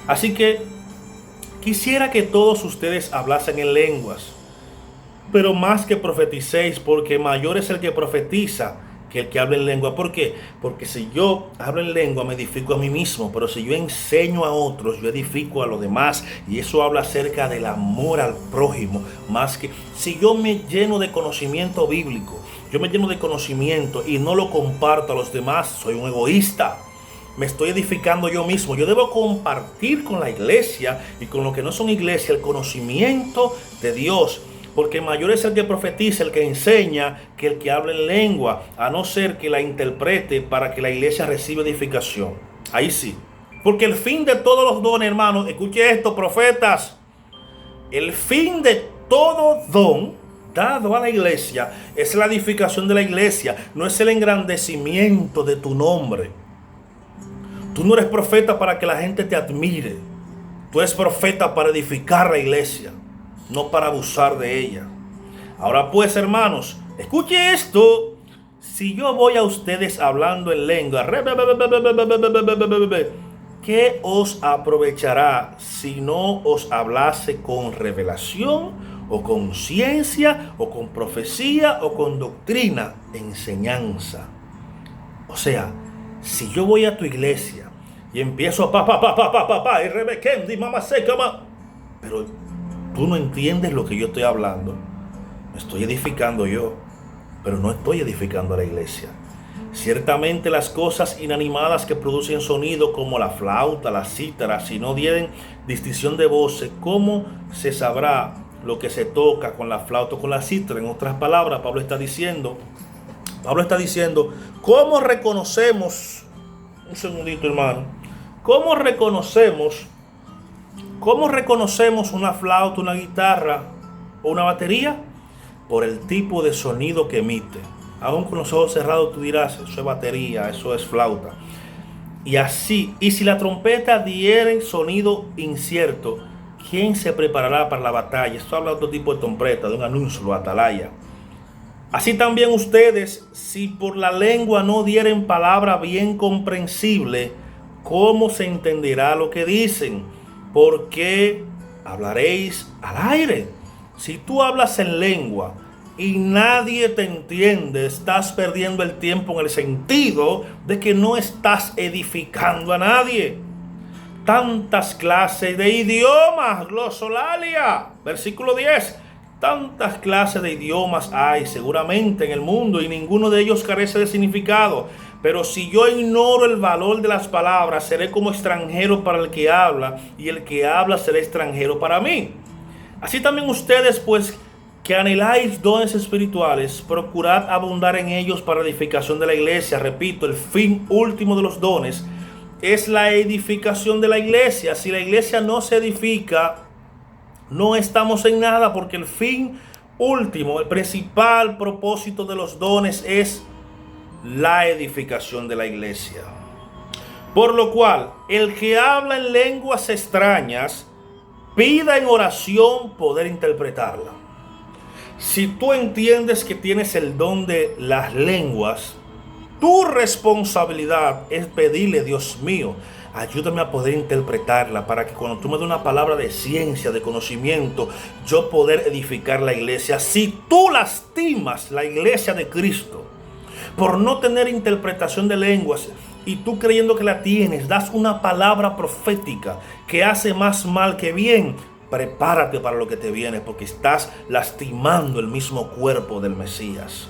Así que quisiera que todos ustedes hablasen en lenguas, pero más que profeticéis, porque mayor es el que profetiza que el que habla en lengua. ¿Por qué? Porque si yo hablo en lengua me edifico a mí mismo, pero si yo enseño a otros, yo edifico a los demás. Y eso habla acerca del amor al prójimo, más que si yo me lleno de conocimiento bíblico, yo me lleno de conocimiento y no lo comparto a los demás, soy un egoísta. Me estoy edificando yo mismo. Yo debo compartir con la iglesia y con los que no son iglesia el conocimiento de Dios. Porque mayor es el que profetiza, el que enseña, que el que habla en lengua, a no ser que la interprete para que la iglesia reciba edificación. Ahí sí. Porque el fin de todos los dones, hermanos, escuche esto, profetas. El fin de todo don dado a la iglesia es la edificación de la iglesia, no es el engrandecimiento de tu nombre. Tú no eres profeta para que la gente te admire. Tú eres profeta para edificar la iglesia, no para abusar de ella. Ahora pues, hermanos, escuche esto. Si yo voy a ustedes hablando en lengua, ¿qué os aprovechará si no os hablase con revelación, o con ciencia, o con profecía, o con doctrina, enseñanza? O sea, si yo voy a tu iglesia y empiezo y rebequendi, mamá seca, pero tú no entiendes lo que yo estoy hablando, me estoy edificando yo, pero no estoy edificando a la iglesia. Ciertamente las cosas inanimadas que producen sonido, como la flauta, la cítara, si no dieren distinción de voces, ¿cómo se sabrá lo que se toca con la flauta o con la cítara? En otras palabras, Pablo está diciendo, ¿cómo reconocemos? Un segundito, hermano. ¿Cómo reconocemos una flauta, una guitarra o una batería? Por el tipo de sonido que emite. Aún con los ojos cerrados tú dirás, eso es batería, eso es flauta. Y así, y si la trompeta diere sonido incierto, ¿quién se preparará para la batalla? Esto habla de otro tipo de trompeta, de un anuncio, atalaya. Así también ustedes, si por la lengua no dieren palabra bien comprensible, ¿cómo se entenderá lo que dicen? ¿Por qué hablaréis al aire? Si tú hablas en lengua y nadie te entiende, estás perdiendo el tiempo en el sentido de que no estás edificando a nadie. Tantas clases de idiomas, glosolalia, versículo 10. Tantas clases de idiomas hay seguramente en el mundo y ninguno de ellos carece de significado. Pero si yo ignoro el valor de las palabras, seré como extranjero para el que habla, y el que habla será extranjero para mí. Así también ustedes, pues, que anheláis dones espirituales, procurad abundar en ellos para edificación de la iglesia. Repito, el fin último de los dones es la edificación de la iglesia. Si la iglesia no se edifica, no estamos en nada, porque el fin último, el principal propósito de los dones es la edificación de la iglesia. Por lo cual, el que habla en lenguas extrañas, pida en oración poder interpretarla. Si tú entiendes que tienes el don de las lenguas, tu responsabilidad es pedirle: Dios mío, ayúdame a poder interpretarla, para que cuando tú me des una palabra de ciencia, de conocimiento, yo poder edificar la iglesia. Si tú lastimas la iglesia de Cristo por no tener interpretación de lenguas, y tú creyendo que la tienes, das una palabra profética que hace más mal que bien, prepárate para lo que te viene, porque estás lastimando el mismo cuerpo del Mesías.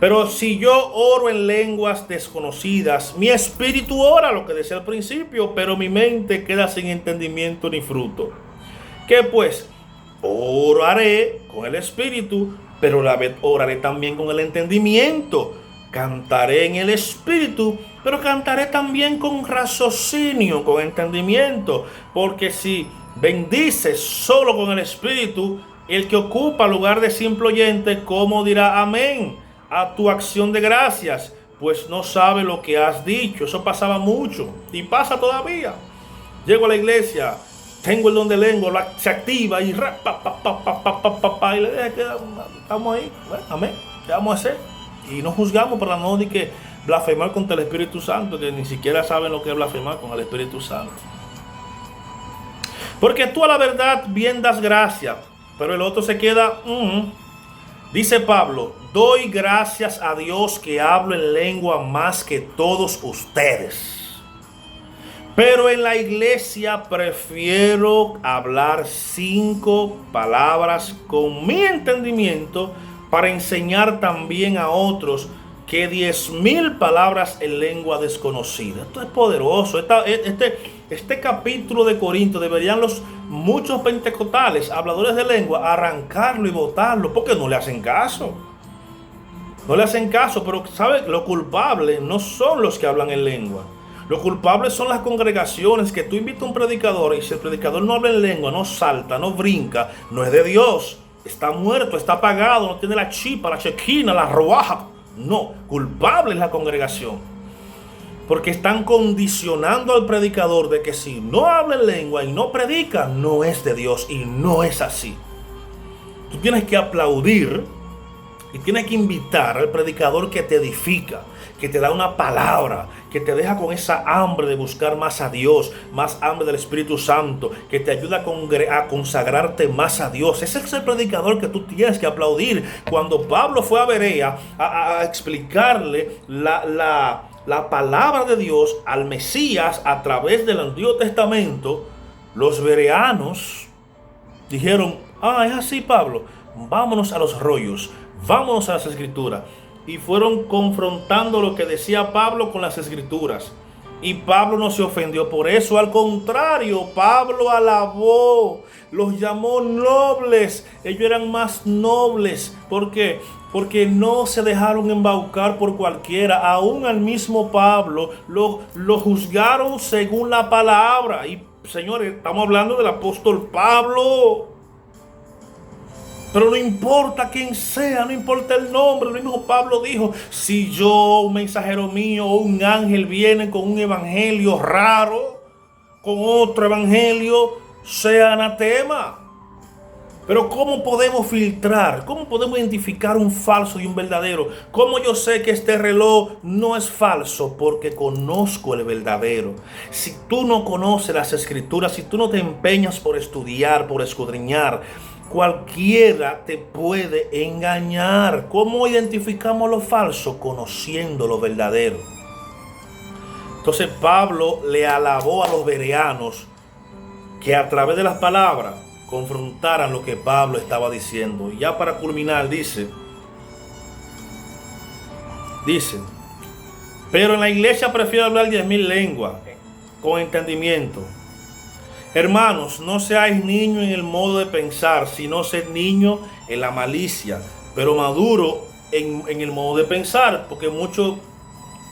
Pero si yo oro en lenguas desconocidas, mi espíritu ora, lo que decía al principio, pero mi mente queda sin entendimiento ni fruto. ¿Qué pues? Oraré con el espíritu, pero a la vez oraré también con el entendimiento. Cantaré en el espíritu, pero cantaré también con raciocinio, con entendimiento. Porque si bendices solo con el espíritu, el que ocupa lugar de simple oyente, ¿cómo dirá amén a tu acción de gracias? Pues no sabe lo que has dicho. Eso pasaba mucho y pasa todavía. Llego a la iglesia, tengo el don de lengua, se activa y y le dije que estamos ahí. Bueno, amén. ¿Qué vamos a hacer? Y no juzgamos para no de que blasfemar contra el Espíritu Santo, que ni siquiera saben lo que es blasfemar con el Espíritu Santo. Porque tú a la verdad bien das gracia, pero el otro se queda. Dice Pablo: doy gracias a Dios que hablo en lengua más que todos ustedes. Pero en la iglesia prefiero hablar 5 palabras con mi entendimiento, para enseñar también a otros, que 10,000 palabras en lengua desconocida. Esto es poderoso. Este capítulo de Corinto deberían muchos pentecostales, habladores de lengua, arrancarlo y botarlo, porque no le hacen caso. No le hacen caso, pero ¿sabe? Los culpables no son los que hablan en lengua. Los culpables son las congregaciones, que tú invitas a un predicador y si el predicador no habla en lengua, no salta, no brinca, no es de Dios. Está muerto, está apagado, no tiene la chipa, la chequina, la roaja. No, culpable es la congregación. Porque están condicionando al predicador de que si no habla en lengua y no predica, no es de Dios, y no es así. Tú tienes que aplaudir y tienes que invitar al predicador que te edifica, que te da una palabra, que te deja con esa hambre de buscar más a Dios, más hambre del Espíritu Santo, que te ayuda a consagrarte más a Dios. Ese es el predicador que tú tienes que aplaudir. Cuando Pablo fue a Berea a explicarle la palabra de Dios al Mesías a través del Antiguo Testamento, los bereanos dijeron: es así, Pablo, vámonos a los rollos, vámonos a las escrituras. Y fueron confrontando lo que decía Pablo con las escrituras. Y Pablo no se ofendió por eso. Al contrario, Pablo alabó, los llamó nobles. Ellos eran más nobles. ¿Por qué? Porque no se dejaron embaucar por cualquiera. Aún al mismo Pablo lo juzgaron según la palabra. Y señores, estamos hablando del apóstol Pablo. Pero no importa quién sea, no importa el nombre. Lo mismo Pablo dijo: si yo, un mensajero mío o un ángel viene con un evangelio raro, con otro evangelio, sea anatema. Pero ¿cómo podemos filtrar? ¿Cómo podemos identificar un falso y un verdadero? ¿Cómo yo sé que este reloj no es falso? Porque conozco el verdadero. Si tú no conoces las escrituras, si tú no te empeñas por estudiar, por escudriñar, cualquiera te puede engañar. ¿Cómo identificamos lo falso? Conociendo lo verdadero. Entonces Pablo le alabó a los bereanos que a través de las palabras confrontaran lo que Pablo estaba diciendo. Y ya para culminar dice, pero en la iglesia prefiero hablar 10,000 lenguas con entendimiento. Hermanos, no seáis niños en el modo de pensar, sino sed niños en la malicia, pero maduro en el modo de pensar, porque muchos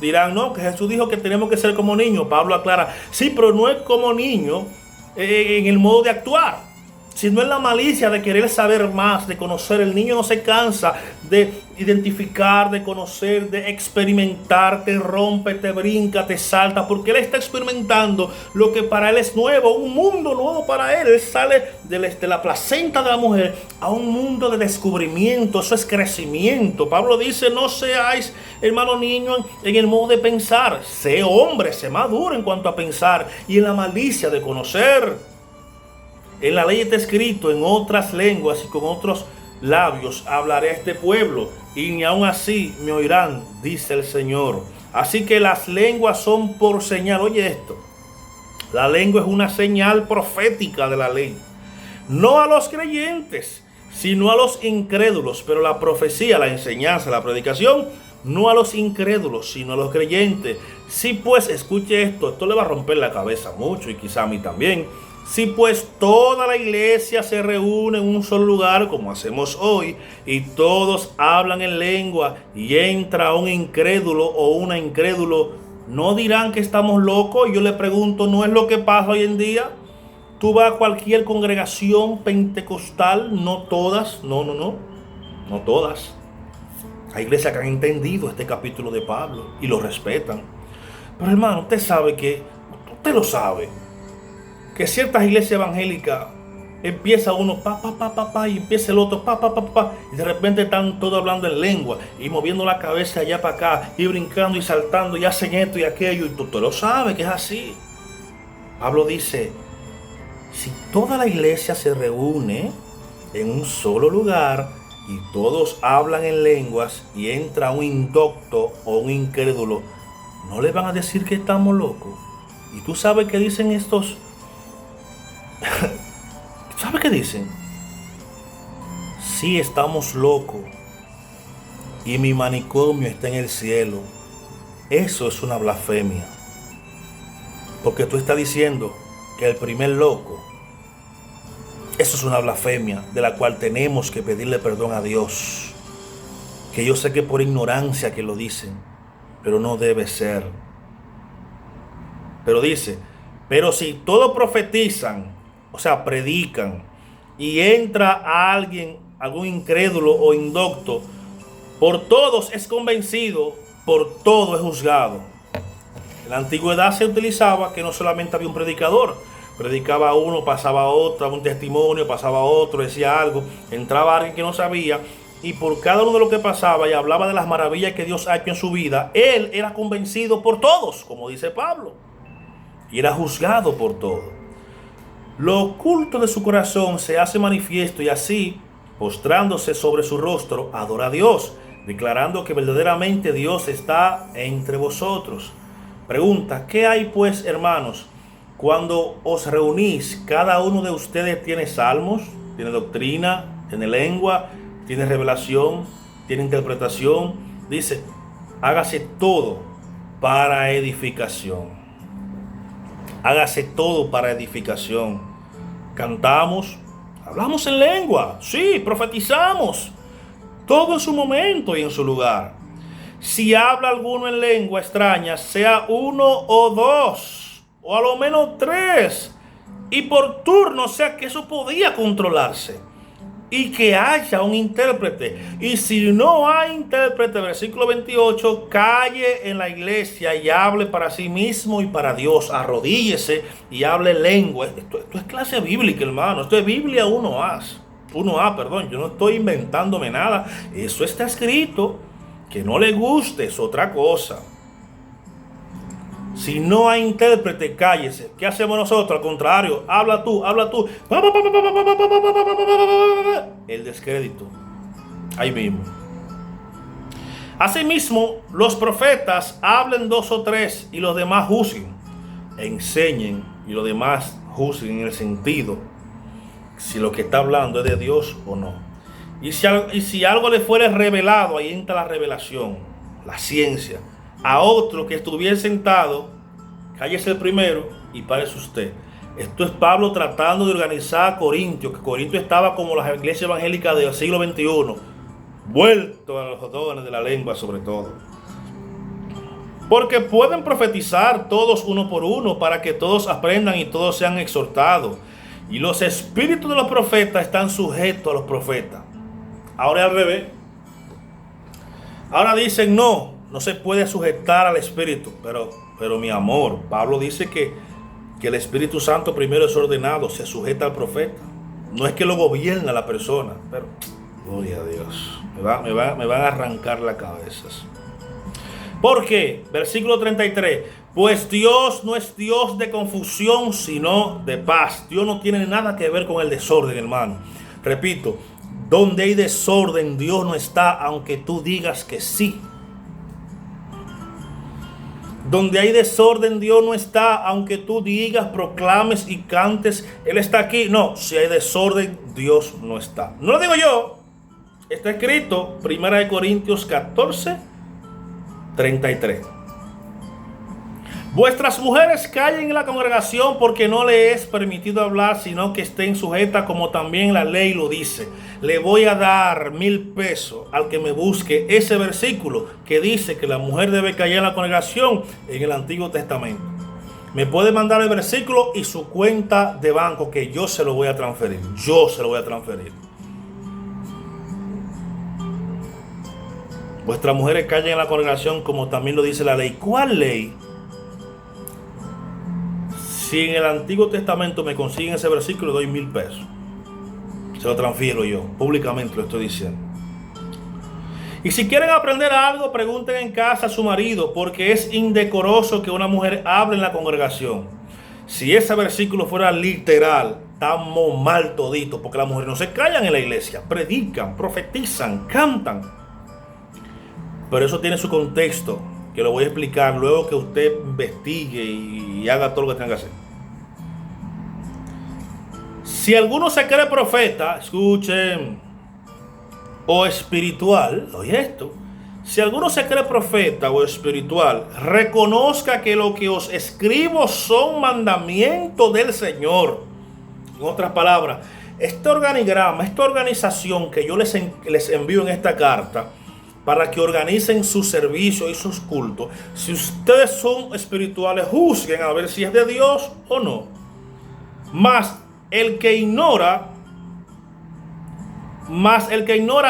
Dirán, no, que Jesús dijo que tenemos que ser como niños. Pablo aclara, sí, pero no es como niño en el modo de actuar, sino en la malicia de querer saber más, de conocer. El niño no se cansa de identificar, de conocer, de experimentar, te rompe, te brinca, te salta, porque él está experimentando lo que para él es nuevo, un mundo nuevo para él. Él sale de la placenta de la mujer a un mundo de descubrimiento. Eso es crecimiento. Pablo dice, no seáis, hermano niño, en el modo de pensar. Sé hombre, sé maduro en cuanto a pensar y en la malicia de conocer. En la ley está escrito, en otras lenguas y con otros labios hablaré a este pueblo, y ni aun así me oirán, dice el Señor. Así que las lenguas son por señal. Oye esto, la lengua es una señal profética de la ley. No a los creyentes, sino a los incrédulos. Pero la profecía, la enseñanza, la predicación, no a los incrédulos, sino a los creyentes. Si pues, escuche esto le va a romper la cabeza mucho, y quizá a mí también. Si pues toda la iglesia se reúne en un solo lugar, como hacemos hoy, y todos hablan en lengua, y entra un incrédulo o una incrédulo, ¿no dirán que estamos locos? Yo le pregunto, ¿no es lo que pasa hoy en día? Tú vas a cualquier congregación pentecostal, no todas, no todas. Hay iglesias que han entendido este capítulo de Pablo y lo respetan. Pero hermano, usted sabe que, usted lo sabe, que ciertas iglesias evangélicas empieza uno y empieza el otro y de repente están todos hablando en lengua y moviendo la cabeza allá para acá y brincando y saltando y hacen esto y aquello, y tú lo sabes que es así. Pablo dice, si toda la iglesia se reúne en un solo lugar y todos hablan en lenguas y entra un indocto o un incrédulo, ¿no le van a decir que estamos locos? Y tú sabes que dicen estos. ¿Sabe qué dicen? Sí, estamos locos y mi manicomio está en el cielo. Eso es una blasfemia, porque tú estás diciendo que el primer loco. Eso es una blasfemia de la cual tenemos que pedirle perdón a Dios, que yo sé que por ignorancia que lo dicen, pero no debe ser. Pero dice, pero si todos profetizan, o sea, predican, y entra a alguien, algún incrédulo o indocto, por todos es convencido, por todo es juzgado. En la antigüedad se utilizaba que no solamente había un predicador, predicaba uno, pasaba otro, un testimonio, pasaba otro, decía algo, entraba alguien que no sabía, y por cada uno de lo que pasaba y hablaba de las maravillas que Dios ha hecho en su vida, él era convencido por todos, como dice Pablo, y era juzgado por todo. Lo oculto de su corazón se hace manifiesto, y así, postrándose sobre su rostro, adora a Dios, declarando que verdaderamente Dios está entre vosotros. Pregunta, ¿qué hay pues, hermanos? Cuando os reunís, cada uno de ustedes tiene salmos, tiene doctrina, tiene lengua, tiene revelación, tiene interpretación. Dice, hágase todo para edificación. Hágase todo para edificación. Cantamos, hablamos en lengua, sí, profetizamos, todo en su momento y en su lugar. Si habla alguno en lengua extraña, sea uno o dos, o a lo menos tres, y por turno, o sea que eso podía controlarse, y que haya un intérprete. Y si no hay intérprete, versículo 28, calle en la iglesia y hable para sí mismo y para Dios. Arrodíllese y hable lengua. Esto es clase bíblica, hermano. Esto es Biblia 1A, perdón. Yo no estoy inventándome nada. Eso está escrito. Que no le guste es otra cosa. Si no hay intérprete, cállese. ¿Qué hacemos nosotros? Al contrario, habla tú. El descrédito. Ahí mismo. Asimismo, los profetas hablen dos o tres y los demás juzguen. Enseñen y los demás juzguen en el sentido si lo que está hablando es de Dios o no. Y si algo le fuere revelado, ahí entra la revelación, la ciencia. A otro que estuviera sentado, cállese el primero y párese usted. Esto es Pablo tratando de organizar a Corintio, que Corintio estaba como las iglesias evangélicas del siglo XXI, vuelto a los dones de la lengua sobre todo. Porque pueden profetizar todos uno por uno para que todos aprendan y todos sean exhortados. Y los espíritus de los profetas están sujetos a los profetas. Ahora al revés. Ahora dicen no se puede sujetar al espíritu. Pero mi amor, Pablo dice que el Espíritu Santo primero es ordenado, se sujeta al profeta. No es que lo gobierna la persona, pero gloria a Dios. Me van a arrancar las cabezas. ¿Por qué? Versículo 33. Pues Dios no es Dios de confusión, sino de paz. Dios no tiene nada que ver con el desorden, hermano. Repito, donde hay desorden, Dios no está, aunque tú digas que sí. Donde hay desorden, Dios no está, aunque tú digas, proclames y cantes, Él está aquí. No, si hay desorden, Dios no está. No lo digo yo. Está escrito, 1 Corintios 14, 33. Vuestras mujeres callen en la congregación porque no le es permitido hablar, sino que estén sujetas como también la ley lo dice. Le voy a dar 1,000 pesos al que me busque ese versículo que dice que la mujer debe callar en la congregación en el Antiguo Testamento. Me puede mandar el versículo y su cuenta de banco que yo se lo voy a transferir. Yo se lo voy a transferir. Vuestras mujeres callen en la congregación como también lo dice la ley. ¿Cuál ley? Si en el Antiguo Testamento me consiguen ese versículo, le doy 1,000 pesos. Se lo transfiero yo, públicamente lo estoy diciendo. Y si quieren aprender algo, pregunten en casa a su marido, porque es indecoroso que una mujer hable en la congregación. Si ese versículo fuera literal, estamos mal toditos, porque las mujeres no se callan en la iglesia, predican, profetizan, cantan. Pero eso tiene su contexto, que lo voy a explicar luego que usted investigue y haga todo lo que tenga que hacer. Si alguno se cree profeta, escuchen, o espiritual, oye esto, si alguno se cree profeta o espiritual, reconozca que lo que os escribo son mandamientos del Señor. En otras palabras, este organigrama, esta organización que yo les envío en esta carta, para que organicen su servicio y sus cultos. Si ustedes son espirituales, juzguen a ver si es de Dios o no. Mas el que ignora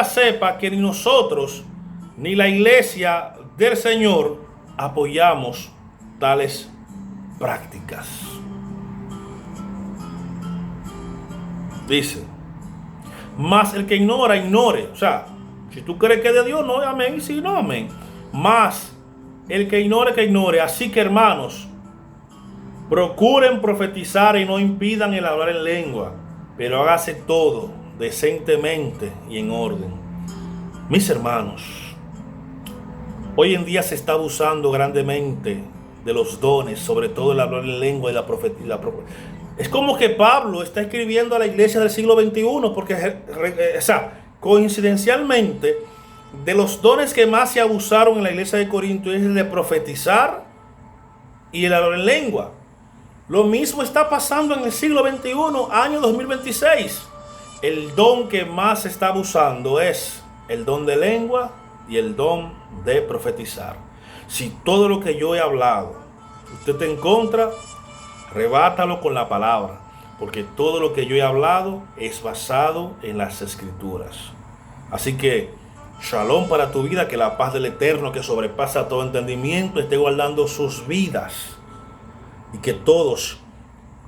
sepa que ni nosotros ni la iglesia del Señor apoyamos tales prácticas. Dice, mas el que ignore, o sea, si tú crees que es de Dios, no, amén, y si no, amén. Mas el que ignore. Así que, hermanos, procuren profetizar y no impidan el hablar en lengua, pero hágase todo decentemente y en orden. Mis hermanos, hoy en día se está abusando grandemente de los dones, sobre todo el hablar en lengua y la profecía. Es como que Pablo está escribiendo a la iglesia del siglo XXI, porque, coincidencialmente, de los dones que más se abusaron en la iglesia de Corinto es el de profetizar y el hablar en lengua. Lo mismo está pasando en el siglo XXI, año 2026. El don que más se está abusando es el don de lengua y el don de profetizar. Si todo lo que yo he hablado, usted está en contra, rebátalo con la palabra. Porque todo lo que yo he hablado es basado en las Escrituras. Así que, shalom para tu vida, que la paz del Eterno, que sobrepasa todo entendimiento, esté guardando sus vidas. Y que todos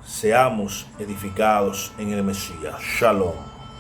seamos edificados en el Mesías. Shalom.